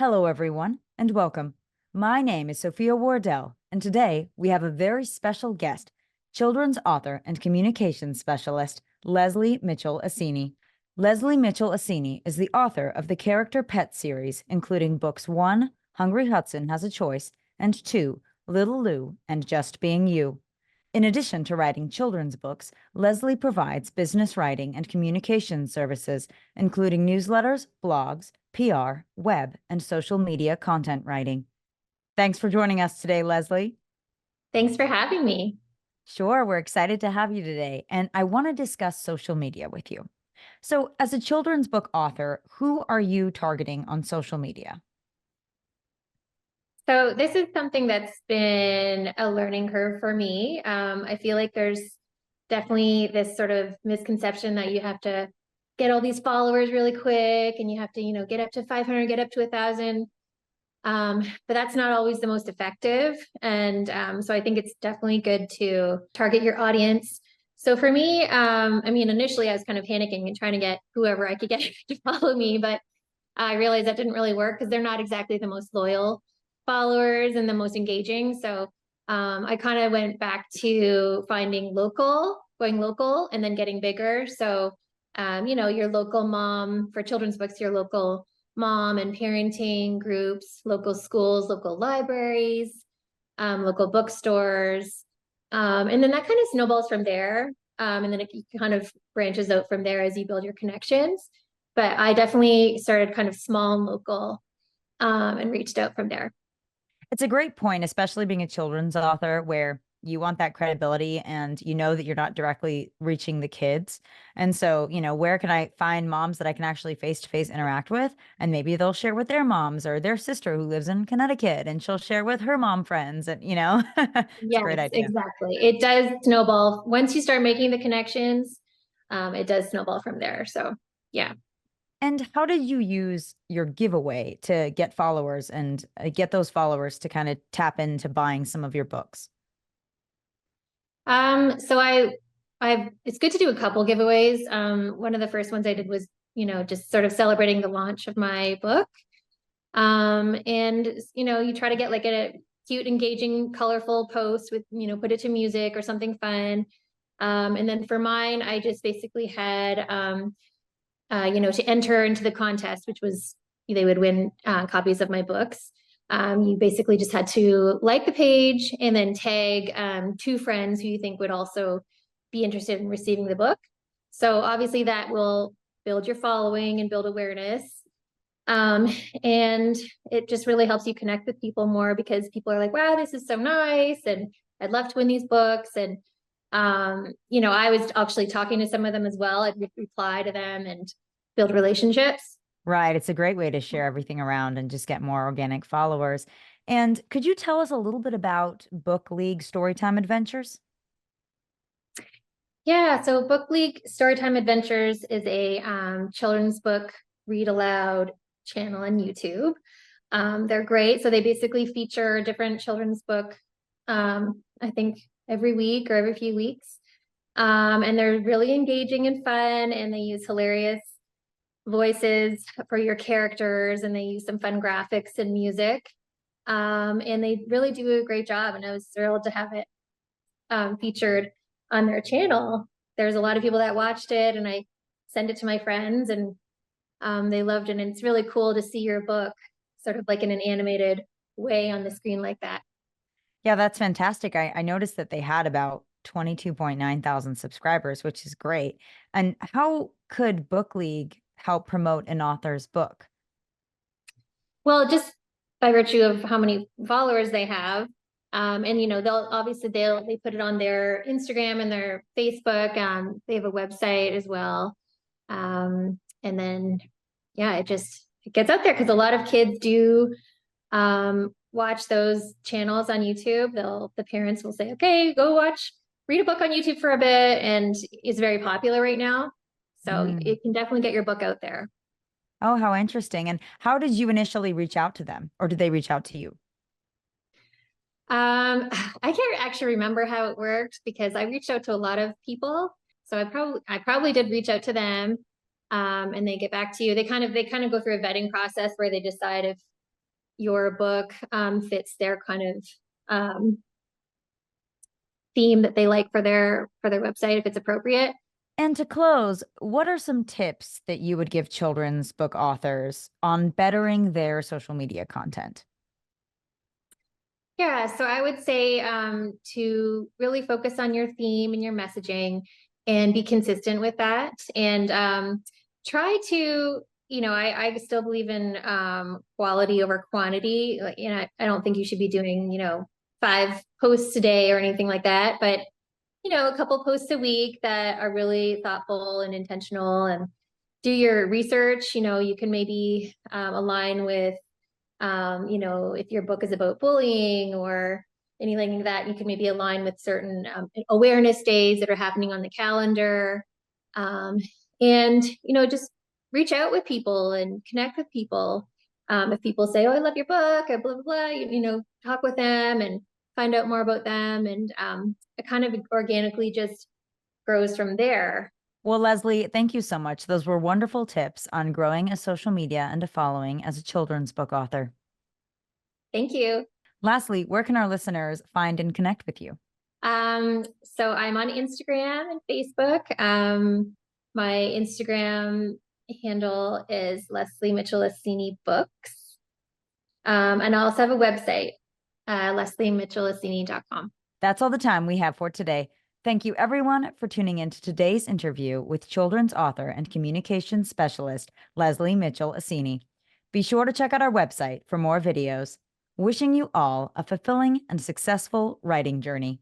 Hello, everyone, and welcome. My name is Sophia Wardell, and today we have a very special guest, children's author and communications specialist, Leslie Mitchell Assini. Leslie Mitchell Assini is the author of the Character Pet series, including books 1, Hungry Hudson Has a Choice, and 2, Little Lou and Just Being You. In addition to writing children's books, Leslie provides business writing and communication services, including newsletters, blogs, PR, web, and social media content writing. Thanks for joining us today, Leslie. Thanks for having me. Sure, we're excited to have you today, and I want to discuss social media with you. So, as a children's book author, who are you targeting on social media? So this is something that's been a learning curve for me. I feel like there's definitely this sort of misconception that you have to get all these followers really quick and you have to, get up to 500, get up to 1,000. But that's not always the most effective. And so I think it's definitely good to target your audience. So for me, initially I was kind of panicking and trying to get whoever I could get to follow me, but I realized that didn't really work because they're not exactly the most loyal followers and the most engaging. So I kind of went back to finding going local and then getting bigger. So, your local mom for children's books, your local mom and parenting groups, local schools, local libraries, local bookstores. And then that kind of snowballs from there. And then it kind of branches out from there as you build your connections. But I definitely started kind of small and local and reached out from there. It's a great point, especially being a children's author where you want that credibility and you know that you're not directly reaching the kids. And so, where can I find moms that I can actually face to face interact with? And maybe they'll share with their moms or their sister who lives in Connecticut and she'll share with her mom friends. And, it's a Yes, great idea. exactly. It does snowball. Once you start making the connections, it does snowball from there. So, yeah. And how did you use your giveaway to get followers and get those followers to kind of tap into buying some of your books? So it's good to do a couple giveaways. One of the first ones I did was, just sort of celebrating the launch of my book. And you try to get like a cute, engaging, colorful post with, put it to music or something fun. And then for mine, I just basically had, to enter into the contest, which was they would win copies of my books. You basically just had to like the page and then tag 2 friends who you think would also be interested in receiving the book. So obviously that will build your following and build awareness. And it just really helps you connect with people more because people are like, wow, this is so nice. And I'd love to win these books. And, I was actually talking to some of them as well. I'd reply to them and build relationships. Right. It's a great way to share everything around and just get more organic followers. And could you tell us a little bit about Book League Storytime Adventures? Yeah, so Book League Storytime Adventures is a children's book read aloud channel on YouTube. They're great. So they basically feature a different children's book, I think every week or every few weeks. And they're really engaging and fun, and they use hilarious voices for your characters, and they use some fun graphics and music. And they really do a great job, and I was thrilled to have it featured on their channel. There's a lot of people that watched it, and I sent it to my friends, and they loved it. And it's really cool to see your book sort of like in an animated way on the screen like that. Yeah, that's fantastic. I noticed that they had about 22.9 thousand subscribers, which is great. And how could Book League help promote an author's book? Well, just by virtue of how many followers they have. And they put it on their Instagram and their Facebook. They have a website as well. And then yeah, it gets out there because a lot of kids do watch those channels on YouTube. The parents will say, okay, read a book on YouTube for a bit, and it's very popular right now. So Mm. it can definitely get your book out there. Oh, how interesting. And how did you initially reach out to them, or did they reach out to you? I can't actually remember how it worked because I reached out to a lot of people. So I probably did reach out to them, and they get back to you. They kind of go through a vetting process where they decide if your book fits their kind of theme that they like for their website, if it's appropriate. And to close, what are some tips that you would give children's book authors on bettering their social media content? Yeah, so I would say to really focus on your theme and your messaging and be consistent with that. And try to, I still believe in quality over quantity. Like, I don't think you should be doing, 5 posts a day or anything like that, but, a couple posts a week that are really thoughtful and intentional, and do your research. You can maybe align with if your book is about bullying or anything like that, you can maybe align with certain awareness days that are happening on the calendar. Um, and, just reach out with people and connect with people. If people say, oh, I love your book, blah, blah, blah, talk with them and find out more about them. And it kind of organically just grows from there. Well, Leslie, thank you so much. Those were wonderful tips on growing a social media and a following as a children's book author. Thank you. Lastly, where can our listeners find and connect with you? So I'm on Instagram and Facebook. My Instagram handle is Leslie Mitchell Assini Books. And I also have a website, lesliemitchellassini.com. That's all the time we have for today. Thank you, everyone, for tuning in to today's interview with children's author and communications specialist, Leslie Mitchell Assini. Be sure to check out our website for more videos. Wishing you all a fulfilling and successful writing journey.